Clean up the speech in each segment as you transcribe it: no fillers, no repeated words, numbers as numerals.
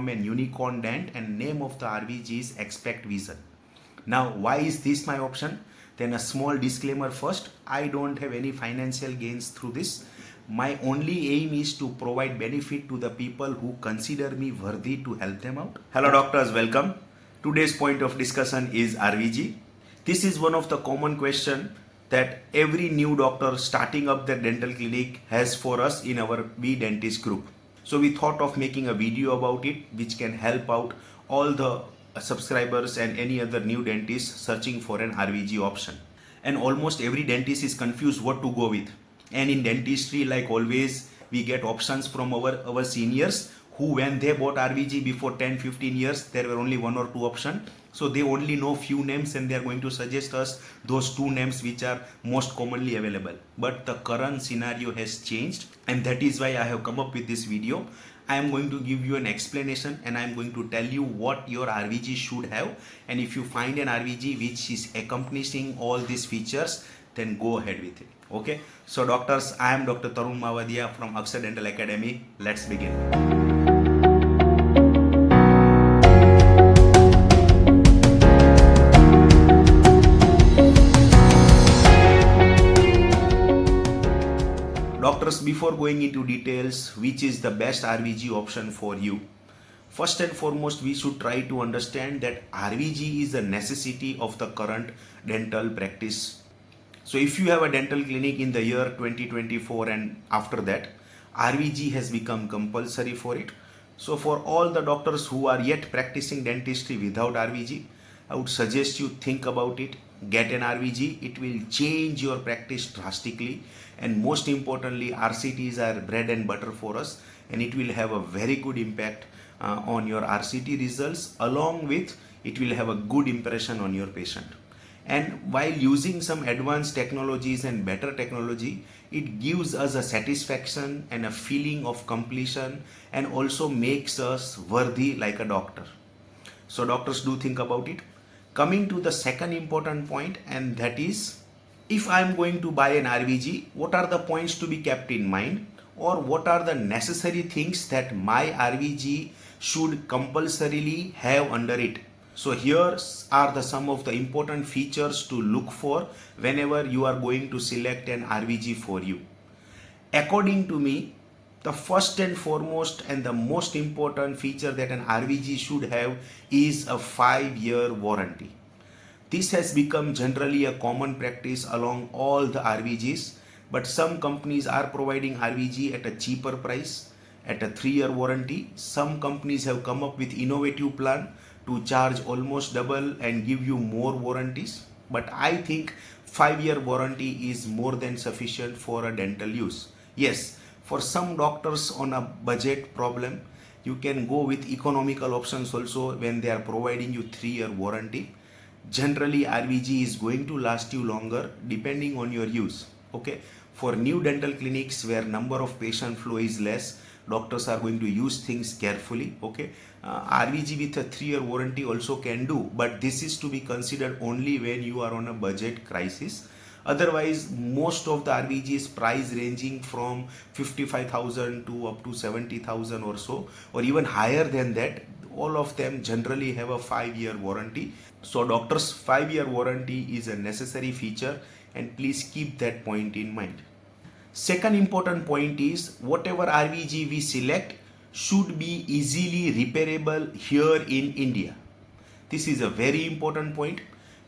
from an unicorn dent, and name of the RVG is Xpect Vision. Now, why is this my option? Then a small disclaimer first, I don't have any financial gains through this. My only aim is to provide benefit to the people who consider me worthy to help them out. Hello doctors, welcome. Today's point of discussion is RVG. This is one of the common questions that every new doctor starting up their dental clinic has for us in our We Dentist group. So we thought of making a video about it which can help out all the subscribers and any other new dentist searching for an RVG option. And almost every dentist is confused what to go with. And in dentistry, like always, we get options from our seniors who, when they bought RVG before 10-15 years, there were only one or two options. So they only know few names and they are going to suggest us those two names which are most commonly available. But the current scenario has changed, and that is why I have come up with this video. I am going to give you an explanation and I am going to tell you what your RVG should have, and if you find an RVG which is accomplishing all these features, then go ahead with it. Okay, so doctors, I am Dr. Tarun Mavadia from Akshar Dental Academy. Let's begin. Doctors, before going into details, which is the best RVG option for you, first and foremost, we should try to understand that RVG is a necessity of the current dental practice. So if you have a dental clinic in the year 2024 and after that, RVG has become compulsory for it. So for all the doctors who are yet practicing dentistry without RVG, I would suggest you think about it, get an RVG. It will change your practice drastically, and most importantly, RCTs are bread and butter for us, and it will have a very good impact on your RCT results. Along with it will have a good impression on your patient. And while using some advanced technologies and better technology, it gives us a satisfaction and a feeling of completion, and also makes us worthy like a doctor. So doctors, do think about it. Coming to the second important point, and that is, if I am going to buy an RVG, what are the points to be kept in mind, or what are the necessary things that my RVG should compulsorily have under it? So here are some of the important features to look for whenever you are going to select an RVG for you. According to me, the first and foremost and the most important feature that an RVG should have is a 5-year warranty. This has become generally a common practice along all the RVGs, but some companies are providing RVG at a cheaper price, at a 3-year warranty. Some companies have come up with innovative plan to charge almost double and give you more warranties. But I think 5-year warranty is more than sufficient for a dental use. Yes, for some doctors on a budget problem, you can go with economical options also when they are providing you 3-year warranty. Generally, RVG is going to last you longer depending on your use. Okay, for new dental clinics where number of patient flow is less, doctors are going to use things carefully. Okay, RVG with a 3-year warranty also can do, but this is to be considered only when you are on a budget crisis. Otherwise, most of the RVGs price ranging from 55,000 to up to 70,000 or so, or even higher than that. All of them generally have a 5-year warranty. So doctors, 5-year warranty is a necessary feature, and please keep that point in mind. Second important point is, whatever RVG we select should be easily repairable here in India. This is a very important point.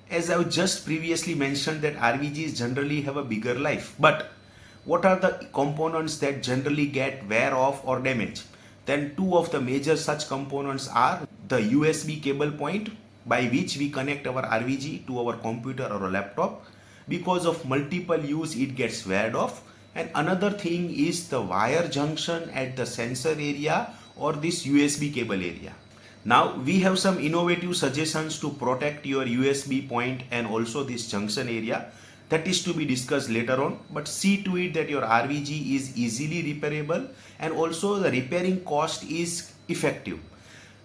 As I've just previously mentioned that RVGs generally have a bigger life, but what are the components that generally get wear off or damaged? Then two of the major such components are the USB cable point by which we connect our RVG to our computer or a laptop. Because of multiple use, it gets weared off. And another thing is the wire junction at the sensor area or this USB cable area. Now we have some innovative suggestions to protect your USB point and also this junction area. That is to be discussed later on, but see to it that your RVG is easily repairable and also the repairing cost is effective.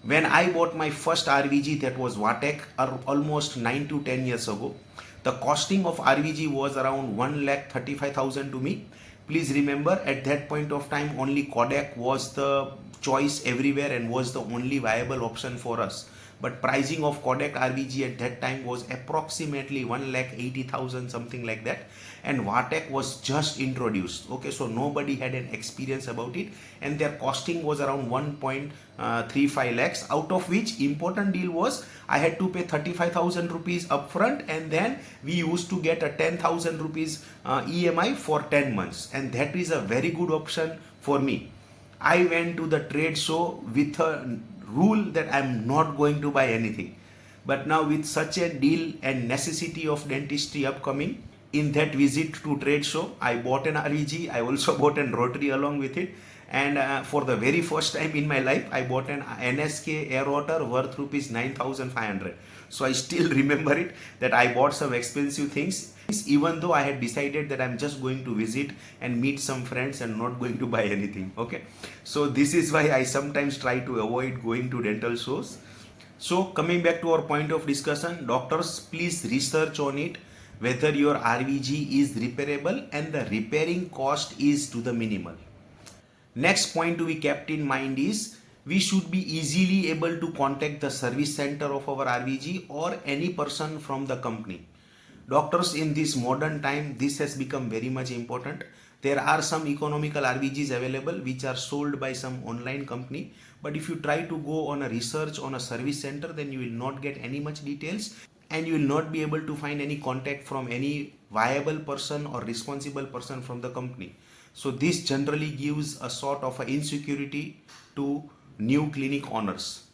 When I bought my first RVG, that was Vatek, almost 9 to 10 years ago, the costing of RVG was around 1,35,000 to me, Please remember, at that point of time only Kodak was the choice everywhere and was the only viable option for us. But pricing of Kodak RVG at that time was approximately 1,80,000, something like that, and Vatek was just introduced. Okay, so nobody had an experience about it, and their costing was around 1.35 lakhs, out of which important deal was I had to pay 35,000 rupees upfront, and then we used to get a 10,000 rupees EMI for 10 months, and that is a very good option for me. I went to the trade show with a rule that I'm not going to buy anything. But now with such a deal and necessity of dentistry upcoming, in that visit to trade show, I bought an RVG. I also bought an rotary along with it. And for the very first time in my life, I bought an NSK air rotor worth rupees 9,500. So I still remember it, that I bought some expensive things, even though I had decided that I'm just going to visit and meet some friends and not going to buy anything. Okay, so this is why I sometimes try to avoid going to dental shows. So coming back to our point of discussion, doctors, please research on it whether your RVG is repairable and the repairing cost is to the minimal. Next point to be kept in mind is we should be easily able to contact the service center of our RVG or any person from the company. Doctors, in this modern time, this has become very much important. There are some economical RVGs available which are sold by some online company, but if you try to go on a research on a service center, then you will not get any much details, and you will not be able to find any contact from any viable person or responsible person from the company. So this generally gives a sort of an insecurity to new clinic owners.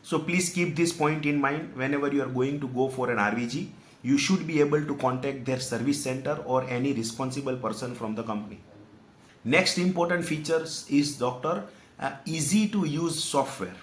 So please keep this point in mind whenever you are going to go for an RVG. You should be able to contact their service center or any responsible person from the company. Next important features is, doctor, easy to use software.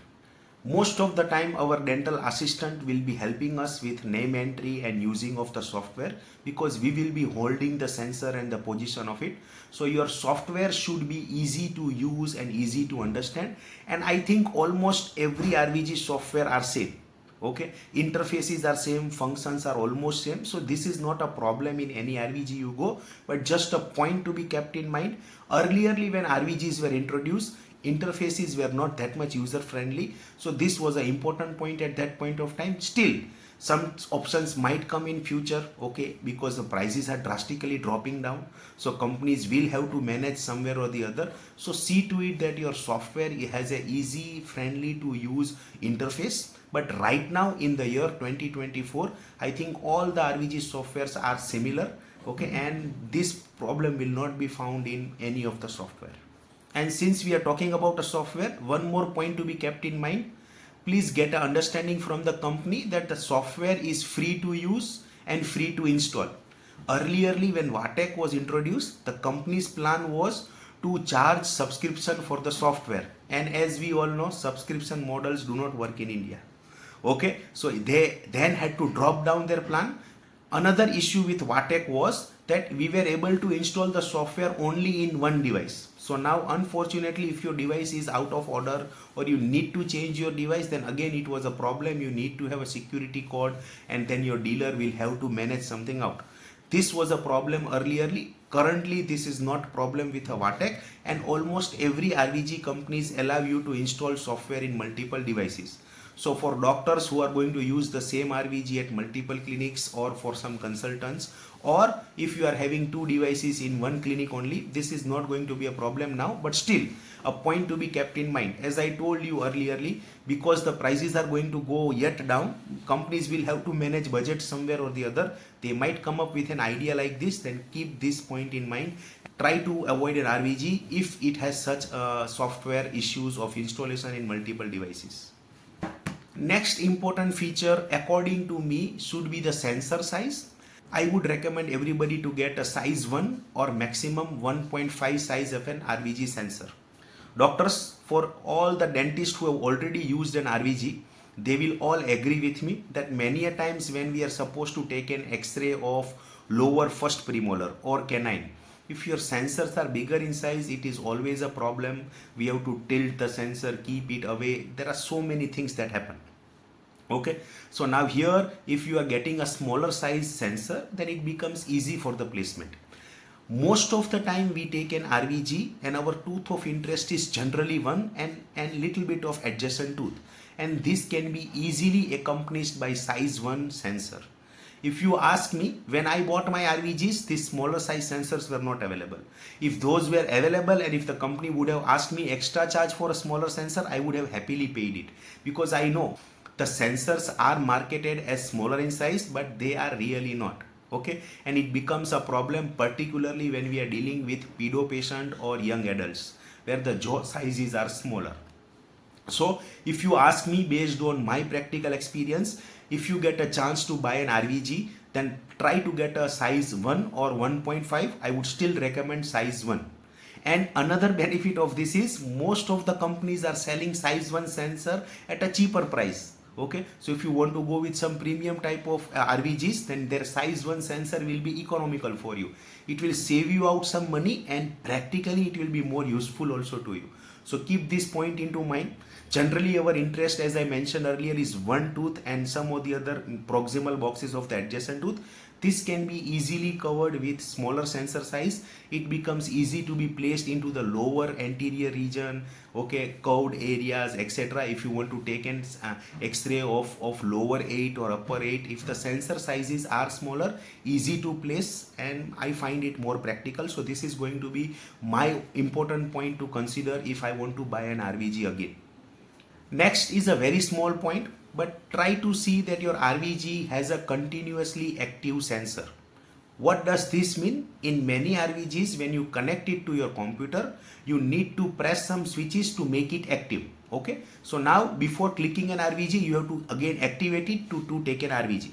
Most of the time our dental assistant will be helping us with name entry and using of the software, because we will be holding the sensor and the position of it. So your software should be easy to use and easy to understand, and I think almost every RVG software are same. Okay, interfaces are same, functions are almost same, so this is not a problem in any RVG you go. But just a point to be kept in mind, earlierly when RVGs were introduced, interfaces were not that much user friendly, so this was an important point at that point of time. Still, some options might come in future, okay, because the prices are drastically dropping down, so companies will have to manage somewhere or the other. So see to it that your software has a easy, friendly to use interface. But right now in the year 2024, I think all the RVG softwares are similar, okay, and this problem will not be found in any of the software. And since we are talking about a software, one more point to be kept in mind. Please get an understanding from the company that the software is free to use and free to install. Earlierly when Vatek was introduced, the company's plan was to charge subscription for the software, and as we all know, subscription models do not work in India. Okay, so they then had to drop down their plan. Another issue with Vatek was that we were able to install the software only in one device. So now unfortunately, if your device is out of order or you need to change your device, then again it was a problem. You need to have a security code, and then your dealer will have to manage something out. This was a problem earlierly. Currently this is not problem with a Vatek, and almost every RVG companies allow you to install software in multiple devices. So for doctors who are going to use the same RVG at multiple clinics, or for some consultants, or if you are having two devices in one clinic only, this is not going to be a problem now. But still, a point to be kept in mind, as I told you earlierly, because the prices are going to go yet down, companies will have to manage budget somewhere or the other. They might come up with an idea like this. Then keep this point in mind. Try to avoid an RVG if it has such software issues of installation in multiple devices. Next important feature, according to me, should be the sensor size. I would recommend everybody to get a size 1 or maximum 1.5 size of an RVG sensor. Doctors, for all the dentists who have already used an RVG, they will all agree with me that many a times when we are supposed to take an X-ray of lower first premolar or canine, if your sensors are bigger in size, it is always a problem. We have to tilt the sensor, keep it away. There are so many things that happen. Okay, so now here, if you are getting a smaller size sensor, then it becomes easy for the placement. Most of the time we take an RVG and our tooth of interest is generally one and little bit of adjacent tooth, and this can be easily accompanied by size 1 sensor. If you ask me, when I bought my RVGs, these smaller size sensors were not available. If those were available and if the company would have asked me extra charge for a smaller sensor, I would have happily paid it, because I know the sensors are marketed as smaller in size, but they are really not. Okay, and it becomes a problem particularly when we are dealing with pedo patient or young adults where the jaw sizes are smaller. So if you ask me, based on my practical experience, if you get a chance to buy an RVG, then try to get a size 1 or 1.5. I would still recommend size 1. And another benefit of this is most of the companies are selling size 1 sensor at a cheaper price. Okay, so if you want to go with some premium type of RVGs, then their size 1 sensor will be economical for you. It will save you out some money and practically it will be more useful also to you. So keep this point into mind. Generally our interest, as I mentioned earlier, is one tooth and some of the other proximal boxes of the adjacent tooth. This can be easily covered with smaller sensor size. It becomes easy to be placed into the lower anterior region, okay, curved areas, etc. If you want to take an X-ray of lower 8 or upper 8, if the sensor sizes are smaller, easy to place, and I find it more practical. So this is going to be my important point to consider if I want to buy an RVG again. Next is a very small point, but try to see that your RVG has a continuously active sensor. What does this mean? In many RVGs, when you connect it to your computer, you need to press some switches to make it active. Okay, so now before clicking an RVG, you have to again activate it to take an RVG.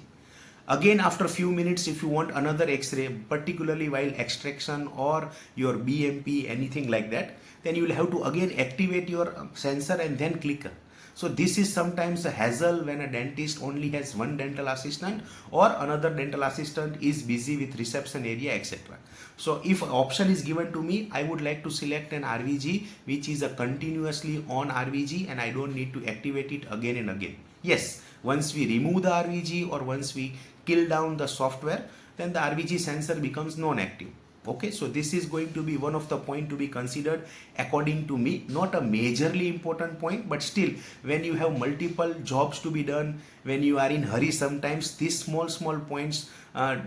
Again, after a few minutes, if you want another X-ray, particularly while extraction or your BMP, anything like that, then you will have to again activate your sensor and then click. So this is sometimes a hassle when a dentist only has one dental assistant or another dental assistant is busy with reception area, etc. So if option is given to me, I would like to select an RVG which is a continuously on RVG and I don't need to activate it again and again. Yes, once we remove the RVG or once we kill down the software, then the RVG sensor becomes non-active. Okay, so this is going to be one of the point to be considered according to me. Not a majorly important point, but still when you have multiple jobs to be done, when you are in hurry, sometimes these small points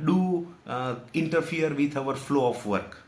do interfere with our flow of work.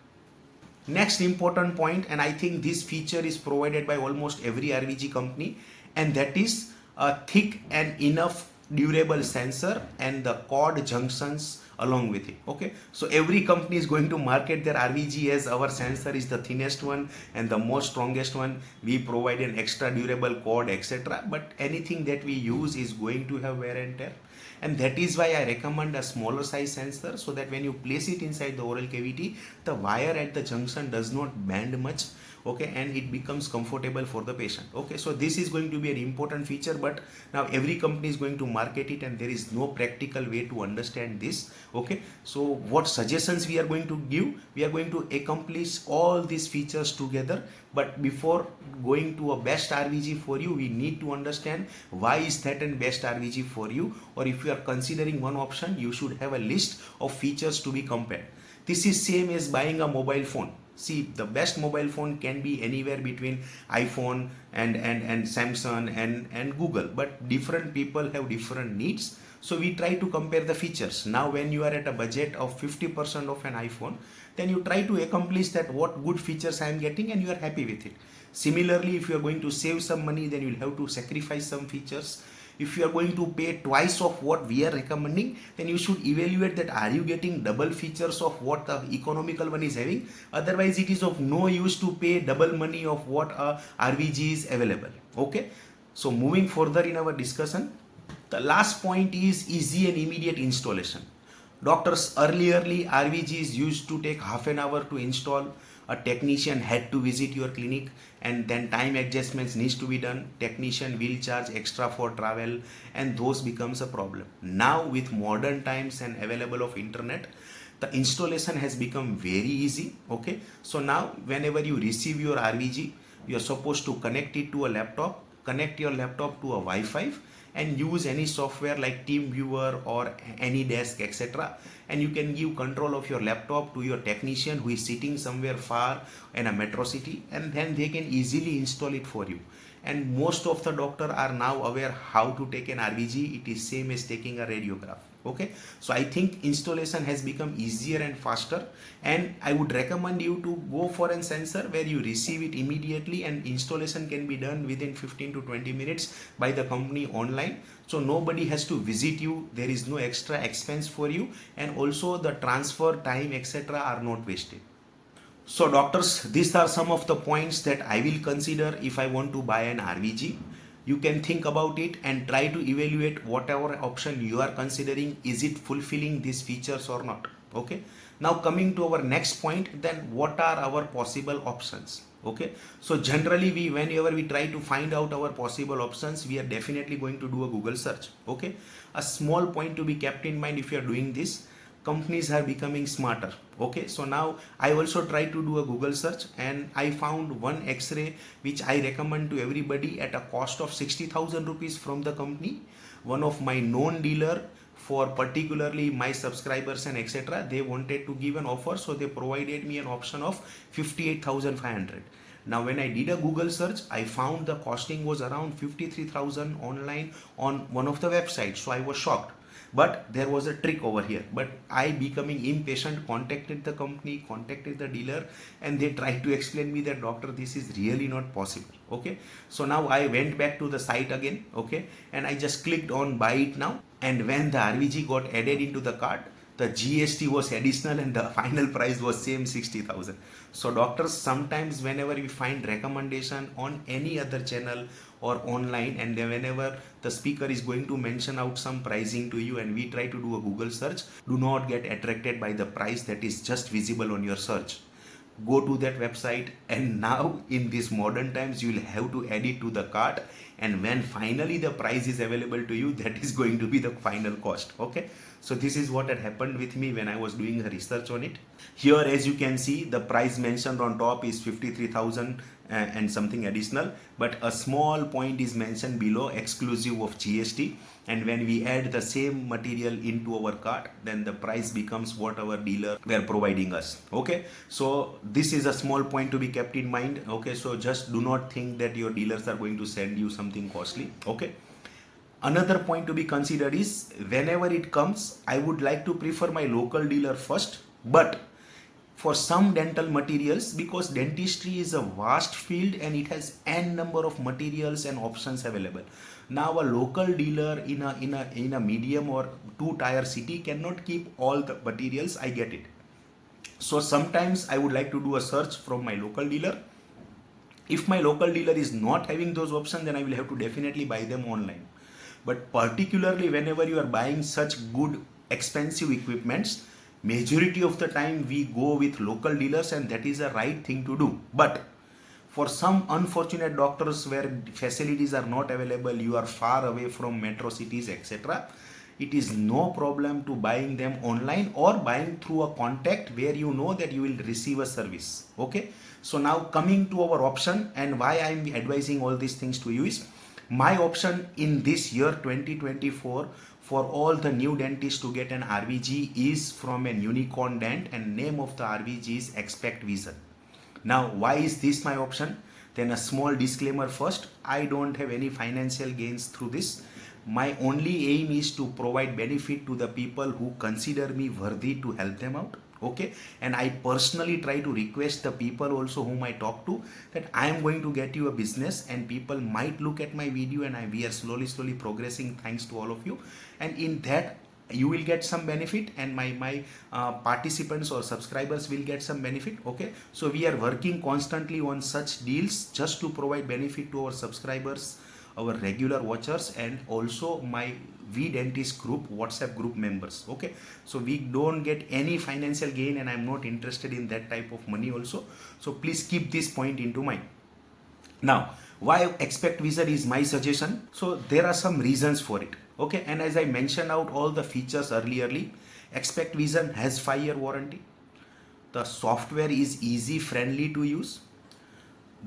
Next important point, and I think this feature is provided by almost every RVG company, and that is a thick and enough durable sensor and the cord junctions along with it. Okay, so every company is going to market their RVG as our sensor is the thinnest one and the most strongest one. We provide an extra durable cord, etc. But anything that we use is going to have wear and tear. And that is why I recommend a smaller size sensor, so that when you place it inside the oral cavity, the wire at the junction does not bend much, okay, and it becomes comfortable for the patient. Okay, so this is going to be an important feature, but now every company is going to market it and there is no practical way to understand this. Okay, so what suggestions we are going to give? We are going to accomplish all these features together, but before going to a best RVG for you, we need to understand why is that an best RVG for you, or if you are considering one option, you should have a list of features to be compared. This is same as buying a mobile phone. See, the best mobile phone can be anywhere between iPhone and Samsung and Google, but different people have different needs. So we try to compare the features. Now when you are at a budget of 50% of an iPhone, then you try to accomplish that what good features I am getting and you are happy with it. Similarly, if you are going to save some money, then you will have to sacrifice some features. If you are going to pay twice of what we are recommending, then you should evaluate that are you getting double features of what the economical one is having. Otherwise, it is of no use to pay double money of what a RVG is available. Okay, so moving further in our discussion, the last point is easy and immediate installation. Doctors earlierly RVGs used to take half an hour to install. A technician had to visit your clinic and then time adjustments needs to be done. Technician will charge extra for travel and those becomes a problem. Now with modern times and available of internet, the installation has become very easy. Okay, so now whenever you receive your RVG, you are supposed to connect it to a laptop, connect your laptop to a Wi-Fi and use any software like TeamViewer or AnyDesk, etc. And you can give control of your laptop to your technician who is sitting somewhere far in a metro city, and then they can easily install it for you. And most of the doctor are now aware how to take an RVG. It is same as taking a radiograph. Okay, so I think installation has become easier and faster, and I would recommend you to go for a sensor where you receive it immediately, and installation can be done within 15 to 20 minutes by the company online. So nobody has to visit you, there is no extra expense for you, and also the transfer time, etc. are not wasted. So doctors, these are some of the points that I will consider if I want to buy an RVG. You can think about it and try to evaluate whatever option you are considering, is it fulfilling these features or not. Okay, now coming to our next point, then what are our possible options? Okay, so generally whenever we try to find out our possible options, we are definitely going to do a Google search. Okay, a small point to be kept in mind if you are doing this: companies are becoming smarter. Okay, so now I also try to do a Google search, and I found one X-ray which I recommend to everybody at a cost of 60,000 rupees from the company. One of my known dealer, for particularly my subscribers and etc., they wanted to give an offer, so they provided me an option of 58,500. Now when I did a Google search, I found the costing was around 53,000 online on one of the websites, so I was shocked. But there was a trick over here. But I, becoming impatient, contacted the company, contacted the dealer, and they tried to explain me that, doctor, this is really not possible. Okay, so now I went back to the site again. Okay, and I just clicked on buy it now, and when the RVG got added into the cart, the GST was additional and the final price was same 60,000. So doctors, sometimes whenever we find recommendation on any other channel or online, and whenever the speaker is going to mention out some pricing to you and we try to do a Google search, do not get attracted by the price that is just visible on your search. Go to that website, and now in these modern times you will have to add it to the cart, and when finally the price is available to you, that is going to be the final cost. Okay, so this is what had happened with me when I was doing the research on it. Here, as you can see, the price mentioned on top is 53,000 and something additional, but a small point is mentioned below, exclusive of GST, and when we add the same material into our cart, then the price becomes what our dealer were providing us. Okay, so this is a small point to be kept in mind. Okay, so just do not think that your dealers are going to send you something costly. Okay, another point to be considered is, whenever it comes, I would like to prefer my local dealer first, but for some dental materials, because dentistry is a vast field and it has n number of materials and options available. Now a local dealer in a medium or two-tier city cannot keep all the materials. I get it. So sometimes I would like to do a search from my local dealer. If my local dealer is not having those options, then I will have to definitely buy them online. But particularly whenever you are buying such good expensive equipments, majority of the time we go with local dealers, and that is the right thing to do. But for some unfortunate doctors where facilities are not available, you are far away from metro cities, etc., it is no problem to buying them online or buying through a contact where you know that you will receive a service. Okay, so now coming to our option, and why I am advising all these things to you is, my option in this year 2024 for all the new dentists to get an RVG is from an unicorn dent, and name of the RVG is Xpect Vision. Now why is this my option? Then a small disclaimer first, I don't have any financial gains through this. My only aim is to provide benefit to the people who consider me worthy to help them out. Okay, and I personally try to request the people also whom I talk to that I am going to get you a business, and people might look at my video, and we are slowly progressing thanks to all of you, and in that you will get some benefit, and my participants or subscribers will get some benefit. Okay, so we are working constantly on such deals just to provide benefit to our subscribers, our regular watchers, and also my V Dentist group WhatsApp group members. Okay, so we don't get any financial gain, and I'm not interested in that type of money also, so please keep this point into mind. Now why Xpect Vision is my suggestion? So there are some reasons for it. Okay, and as I mentioned out all the features earlierly, Xpect Vision has 5-year warranty. The software is easy, friendly to use.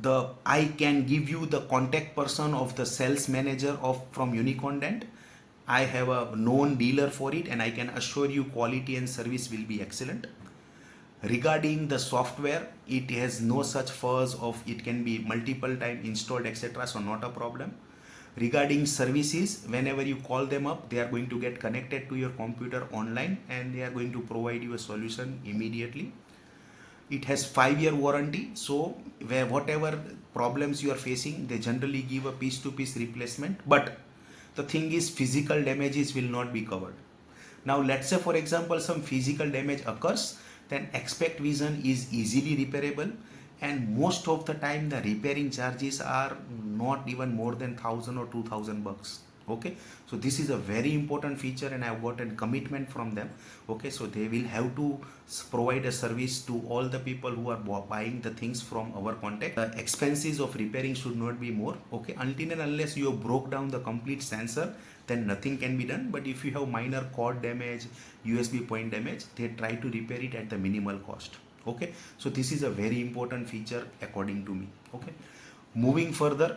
I can give you the contact person of the sales manager of from Unicorn Dent. I have a known dealer for it, and I can assure you quality and service will be excellent. Regarding the software, it has no such fuzz of it can be multiple time installed, etc., so not a problem. Regarding services, whenever you call them up, they are going to get connected to your computer online and they are going to provide you a solution immediately. It has 5-year warranty, so where whatever problems you are facing, they generally give a piece to piece replacement, but the thing is physical damages will not be covered. Now let's say for example some physical damage occurs, then Xpect Vision is easily repairable, and most of the time the repairing charges are not even more than 1000 or 2000 bucks. Okay, so this is a very important feature and I've got a commitment from them. Okay, so they will have to provide a service to all the people who are buying the things from our contact. The expenses of repairing should not be more. Okay, until and unless you have broke down the complete sensor, then nothing can be done. But if you have minor cord damage, USB point damage, they try to repair it at the minimal cost. Okay, so this is a very important feature according to me. Okay, moving further,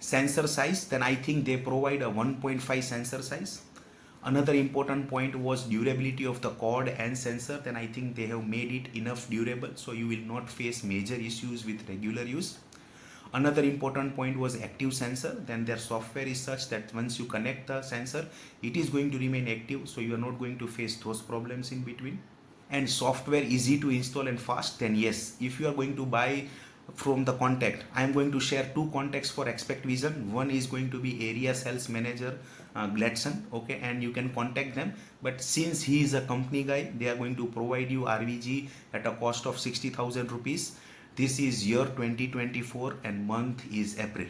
sensor size, then I think they provide a 1.5 sensor size. Another important point was durability of the cord and sensor, then I think they have made it enough durable so you will not face major issues with regular use. Another important point was active sensor, then their software is such that once you connect the sensor, it is going to remain active, so you are not going to face those problems in between. And software easy to install and fast, then yes, if you are going to buy from the contact, I am going to share two contacts for Xpect Vision. One is going to be area sales manager Gladson, okay, and you can contact them, but since he is a company guy, they are going to provide you RVG at a cost of 60,000 rupees. This is year 2024 and month is April.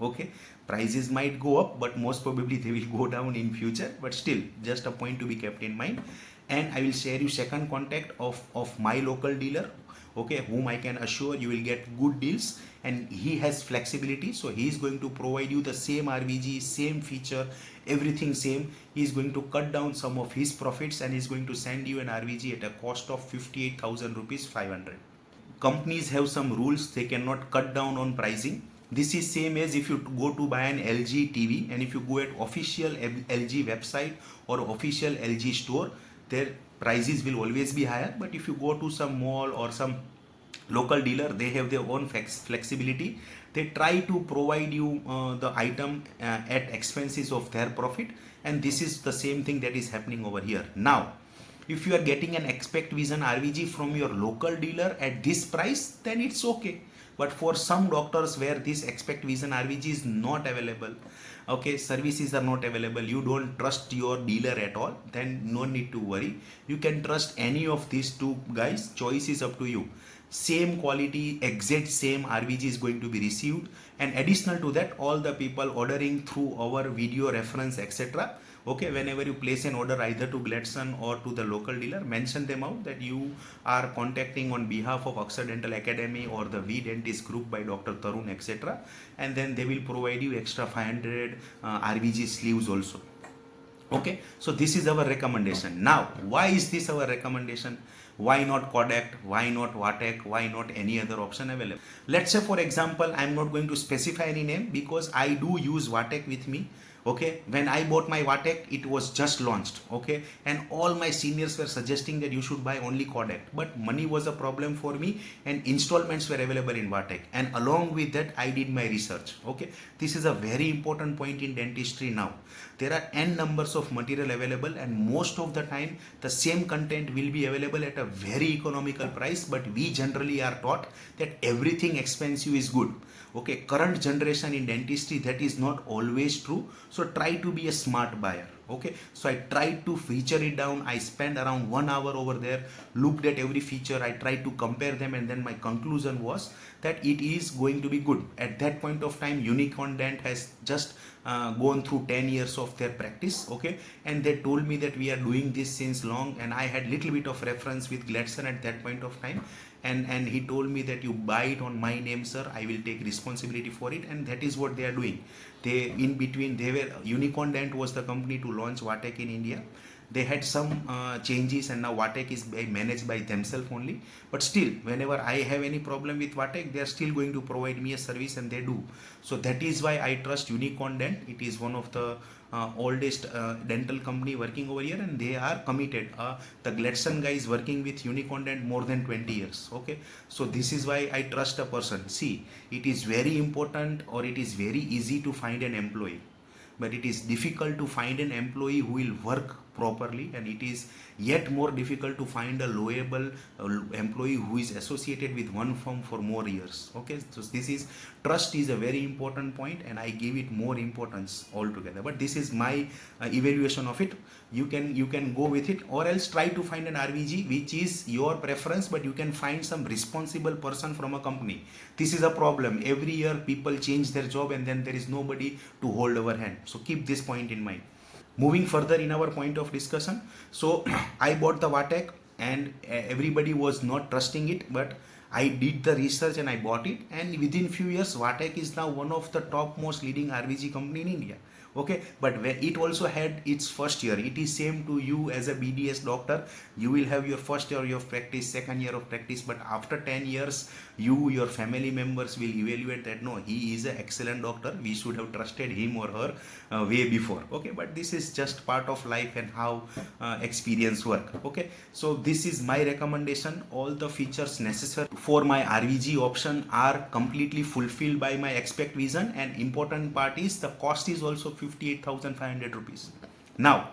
Okay, prices might go up, but most probably they will go down in future, but still just a point to be kept in mind. And I will share you second contact of my local dealer, okay, whom I can assure you will get good deals, and he has flexibility, so he is going to provide you the same RVG, same feature, everything same. He is going to cut down some of his profits and he is going to send you an RVG at a cost of 58,000 rupees 500. Companies have some rules, they cannot cut down on pricing. This is same as if you go to buy an LG TV, and if you go at official LG website or official LG store, their prices will always be higher. But if you go to some mall or some local dealer, they have their own flexibility. They try to provide you the item at expenses of their profit, and this is the same thing that is happening over here. Now if you are getting an Xpect Vision RVG from your local dealer at this price, then it's okay. But for some doctors where this Xpect Vision RVG is not available, okay, services are not available, you don't trust your dealer at all, then no need to worry. You can trust any of these two guys. Choice is up to you. Same quality, exact same RVG is going to be received, and additional to that, all the people ordering through our video reference, etc. Okay, whenever you place an order either to Gladson or to the local dealer, mention them out that you are contacting on behalf of Akshar Dental Academy or the V Dentist group by Dr. Tarun, etc. And then they will provide you extra 500 RVG sleeves also. Okay, so this is our recommendation. Now, why is this our recommendation? Why not Kodak? Why not Vatek? Why not any other option available? Let's say for example, I'm not going to specify any name because I do use Vatek with me. Okay, when I bought my Vatek, it was just launched. Okay, and all my seniors were suggesting that you should buy only Kodak, but money was a problem for me and installments were available in Vatek, and along with that I did my research. Okay, this is a very important point in dentistry. Now there are n numbers of material available, and most of the time the same content will be available at a very economical price, but we generally are taught that everything expensive is good. Okay, current generation in dentistry, that is not always true, so try to be a smart buyer. Okay, so I tried to feature it down. I spent around 1 hour over there, looked at every feature, I tried to compare them, and then my conclusion was that it is going to be good. At that point of time, Unicorn Dent has just gone through 10 years of their practice. Okay, and they told me that we are doing this since long, and I had little bit of reference with Gladson at that point of time, and he told me that you buy it on my name, sir, I will take responsibility for it, and that is what they are doing. They in between, they were Unicorn Dent was the company to launch Vatek in India. They had some changes, and now Vatek is managed by themselves only. But still, whenever I have any problem with Vatek, they are still going to provide me a service, and they do. So that is why I trust Unicorn Dent. It is one of the oldest dental company working over here, and they are committed. The Gladson guy is working with Unicorn Dent more than 20 years. Okay, so this is why I trust a person. See, it is very important, or it is very easy to find an employee, but it is difficult to find an employee who will work properly, and it is yet more difficult to find a loyal employee who is associated with one firm for more years. Okay, so this is, trust is a very important point, and I give it more importance altogether. But this is my evaluation of it. You can go with it, or else try to find an RVG which is your preference, but you can find some responsible person from a company. This is a problem. Every year people change their job, and then there is nobody to hold our hand. So keep this point in mind. Moving further in our point of discussion, so I bought the Vatek, and everybody was not trusting it, but I did the research and I bought it, and within few years Vatek is now one of the top most leading RVG company in India. Okay, but it also had its first year. It is same to you as a BDS doctor. You will have your first year of practice, second year of practice, but after 10 years, your family members will evaluate that no, he is an excellent doctor. We should have trusted him or her way before. Okay, but this is just part of life and how experience work. Okay, so this is my recommendation. All the features necessary for my RVG option are completely fulfilled by my Xpect vision, and important part is the cost is also 58,500 rupees. Now,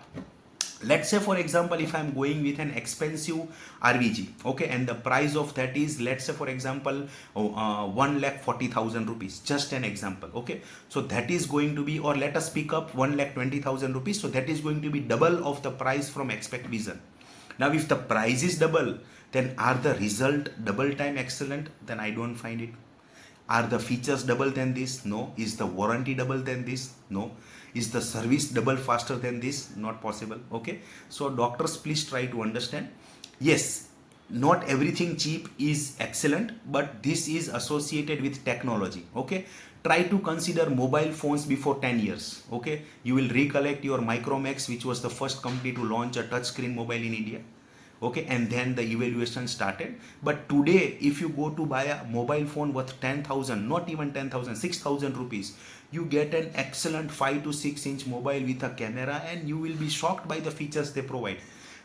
let's say for example, if I'm going with an expensive RVG, okay, and the price of that is, let's say for example, 1,40,000 rupees, just an example. Okay, so that is going to be, or let us pick up 1,20,000 rupees, so that is going to be double of the price from Xpect vision. Now if the price is double, then are the result double time excellent? Then I don't find it. Are the features double than this? No. Is the warranty double than this? No. Is the service double faster than this? Not possible. Okay, so doctors, please try to understand. Yes, not everything cheap is excellent, but this is associated with technology. Okay, try to consider mobile phones before 10 years. Okay, you will recollect your Micromax, which was the first company to launch a touchscreen mobile in India. Okay, and then the evaluation started. But today, if you go to buy a mobile phone worth 10,000, not even 10,000, 6,000 rupees, you get an excellent 5 to 6 inch mobile with a camera, and you will be shocked by the features they provide.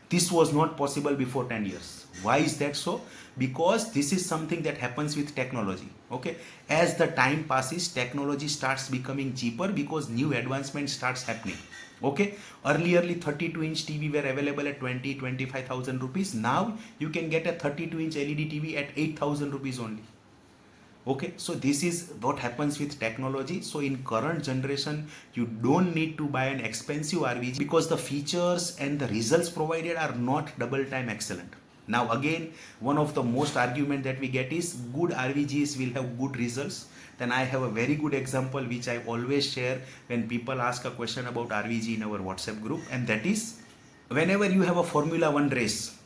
This was not possible before 10 years. Why is that so? Because this is something that happens with technology. Okay, as the time passes, technology starts becoming cheaper because new advancement starts happening. Okay, earlierly 32-inch TV were available at 25,000 rupees. Now you can get a 32-inch LED TV at 8,000 rupees only. Okay, so this is what happens with technology. So in current generation, you don't need to buy an expensive RVG because the features and the results provided are not double time excellent. Now again, one of the most argument that we get is good RVGs will have good results. Then I have a very good example which I always share when people ask a question about RVG in our WhatsApp group, and that is, whenever you have a Formula 1 race,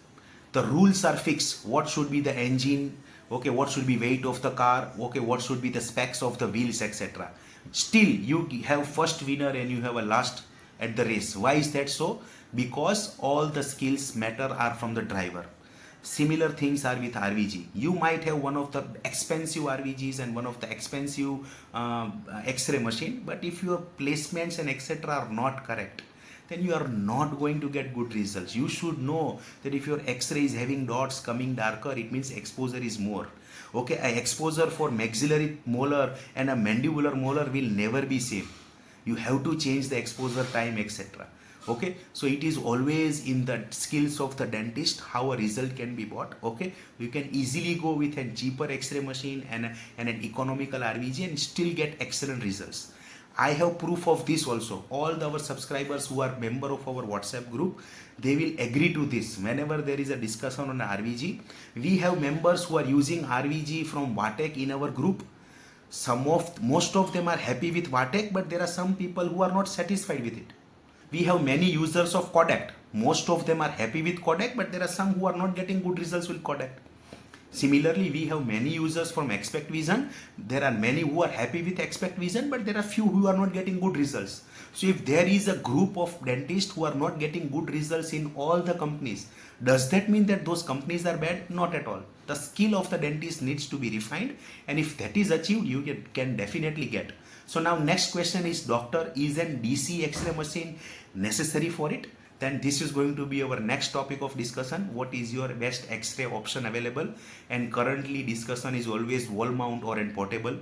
the rules are fixed. What should be the engine? Okay, what should be weight of the car? Okay, what should be the specs of the wheels, etc. Still, you have first winner and you have a last at the race. Why is that so? Because all the skills matter are from the driver. Similar things are with RVG. You might have one of the expensive RVGs and one of the expensive X-ray machine, but if your placements and etc. are not correct, then you are not going to get good results. You should know that if your X-ray is having dots coming darker, it means exposure is more. Okay, an exposure for maxillary molar and a mandibular molar will never be same. You have to change the exposure time, etc. Okay, so it is always in the skills of the dentist how a result can be bought. Okay, you can easily go with a cheaper X-ray machine and an economical RVG and still get excellent results. I have proof of this also. All our subscribers who are member of our WhatsApp group, they will agree to this. Whenever there is a discussion on RVG, we have members who are using RVG from Vatek in our group. Most of them are happy with Vatek, but there are some people who are not satisfied with it. We have many users of Kodak. Most of them are happy with Kodak, but there are some who are not getting good results with Kodak. Similarly, we have many users from Xpect Vision. There are many who are happy with Xpect Vision, but there are few who are not getting good results. So if there is a group of dentists who are not getting good results in all the companies, does that mean that those companies are bad? Not at all. The skill of the dentist needs to be refined, and if that is achieved, you can definitely get. So now next question is, doctor, is an DC X-ray machine necessary for it? Then this is going to be our next topic of discussion. What is your best X-ray option available? And currently discussion is always wall mount or in portable.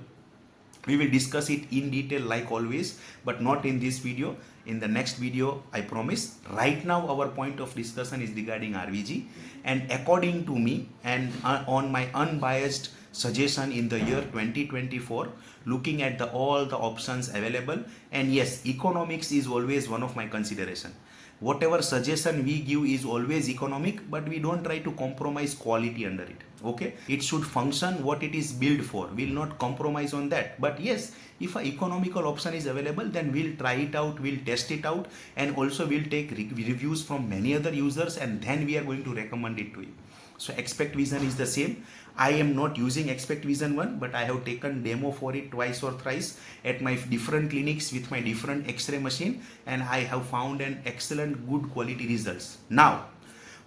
We will discuss it in detail like always, but not in this video. In the next video, I promise. Right now our point of discussion is regarding RVG, and according to me and on my unbiased suggestion in the year 2024, looking at all the options available, and yes, economics is always one of my consideration. Whatever suggestion we give is always economic, but we don't try to compromise quality under it. Okay, it should function what it is built for. We'll not compromise on that. But yes, if an economical option is available, then we'll try it out, we'll test it out, and also we'll take reviews from many other users, and then we are going to recommend it to you. So Xpect Vision is the same. I am not using Xpect Vision 1, but I have taken demo for it twice or thrice at my different clinics with my different X-ray machine, and I have found an excellent good quality results. Now,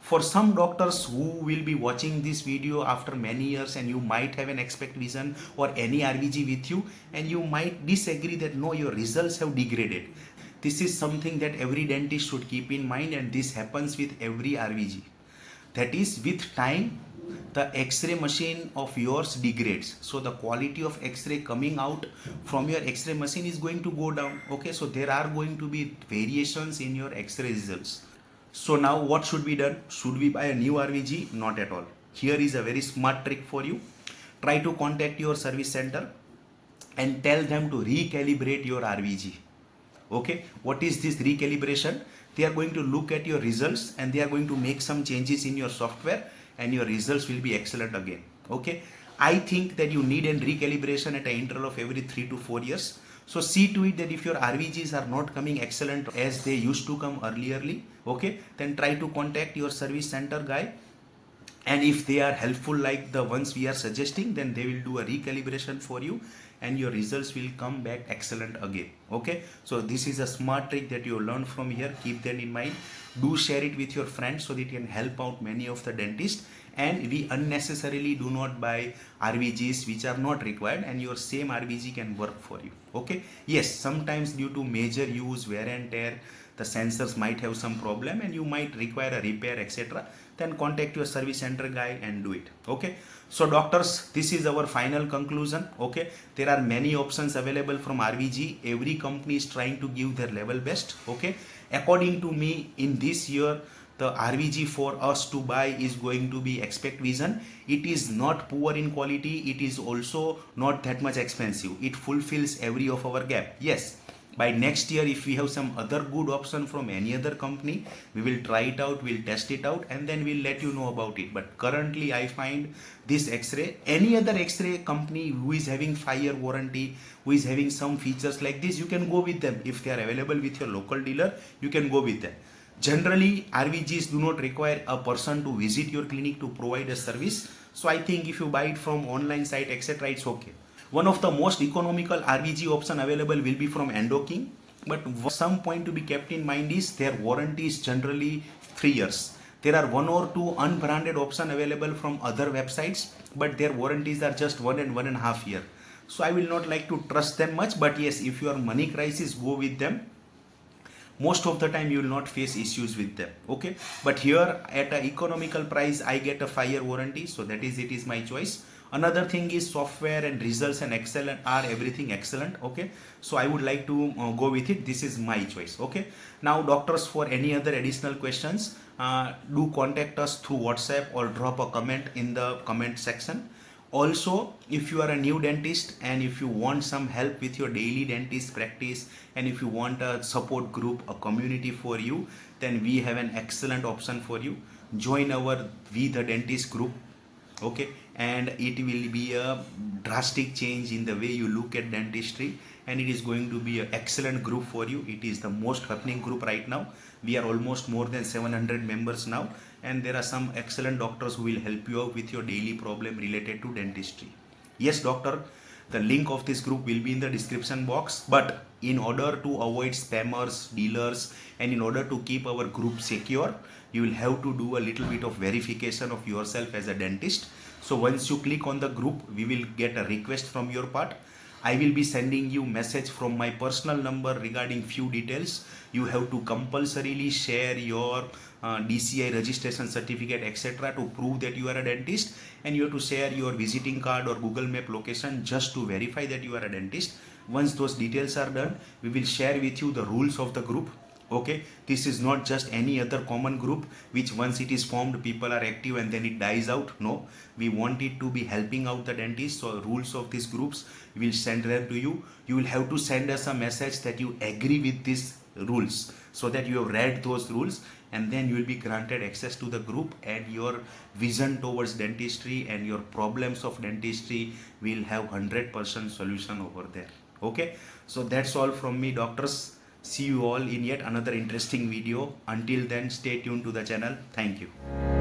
for some doctors who will be watching this video after many years, and you might have an Xpect Vision or any RVG with you, and you might disagree that no, your results have degraded. This is something that every dentist should keep in mind, and this happens with every RVG. That is, with time, the X-ray machine of yours degrades. So the quality of X-ray coming out from your X-ray machine is going to go down. Okay, so there are going to be variations in your X-ray results. So now what should be done? Should we buy a new RVG? Not at all. Here is a very smart trick for you. Try to contact your service center and tell them to recalibrate your RVG. Okay, what is this recalibration? They are going to look at your results and they are going to make some changes in your software, and your results will be excellent again. Okay, I think that you need a recalibration at an interval of every 3 to 4 years. So see to it that if your RVGs are not coming excellent as they used to come earlierly, okay, then try to contact your service center guy, and if they are helpful like the ones we are suggesting, then they will do a recalibration for you and your results will come back excellent again. Okay, so this is a smart trick that you learn from here. Keep that in mind. Do share it with your friends so that it can help out many of the dentists, and we unnecessarily do not buy RVGs which are not required, and your same RVG can work for you. Okay, yes, sometimes due to major use, wear and tear, the sensors might have some problem and you might require a repair, etc. Then contact your service center guy and do it. Okay, so doctors, this is our final conclusion. Okay, there are many options available from RVG. Every company is trying to give their level best. Okay, according to me, in this year, the RVG for us to buy is going to be Xpect Vision. It is not poor in quality. It is also not that much expensive. It fulfills every of our gap. Yes, by next year, if we have some other good option from any other company, we will try it out, we'll test it out, and then we'll let you know about it. But currently I find this X-ray, any other X-ray company who is having 5-year warranty, who is having some features like this, you can go with them. If they are available with your local dealer, you can go with them. Generally, RVGs do not require a person to visit your clinic to provide a service. So I think if you buy it from online site, etc., it's okay. One of the most economical RVG option available will be from EndoKing, but some point to be kept in mind is their warranty is generally 3 years. There are 1 or 2 unbranded option available from other websites, but their warranties are just 1 and 1.5 year. So I will not like to trust them much, but yes, if your money crisis, go with them. Most of the time you will not face issues with them. Okay, but here at an economical price, I get a 5-year warranty, so that is, it is my choice. Another thing is software and results and excellent are everything excellent. Okay, so I would like to go with it. This is my choice. Okay, now doctors, for any other additional questions, do contact us through WhatsApp or drop a comment in the comment section. Also, if you are a new dentist and if you want some help with your daily dentist practice, and if you want a support group, a community for you, then we have an excellent option for you. Join our We the Dentist group. Okay, and it will be a drastic change in the way you look at dentistry, and it is going to be an excellent group for you. It is the most happening group right now. We are almost more than 700 members now, and there are some excellent doctors who will help you out with your daily problem related to dentistry. Yes, doctor, the link of this group will be in the description box, but in order to avoid spammers, dealers, and in order to keep our group secure, you will have to do a little bit of verification of yourself as a dentist. So once you click on the group, we will get a request from your part. I will be sending you message from my personal number regarding few details. You have to compulsorily share your DCI registration certificate, etc., to prove that you are a dentist, and you have to share your visiting card or Google Map location just to verify that you are a dentist. Once those details are done, we will share with you the rules of the group. Okay, this is not just any other common group which once it is formed people are active and then it dies out. No, we want it to be helping out the dentist. So rules of these groups, we will send them to you. You will have to send us a message that you agree with these rules, so that you have read those rules, and then you will be granted access to the group, and your vision towards dentistry and your problems of dentistry will have 100% solution over there. Okay, so that's all from me, doctors. See you all in yet another interesting video. Until then, stay tuned to the channel. Thank you.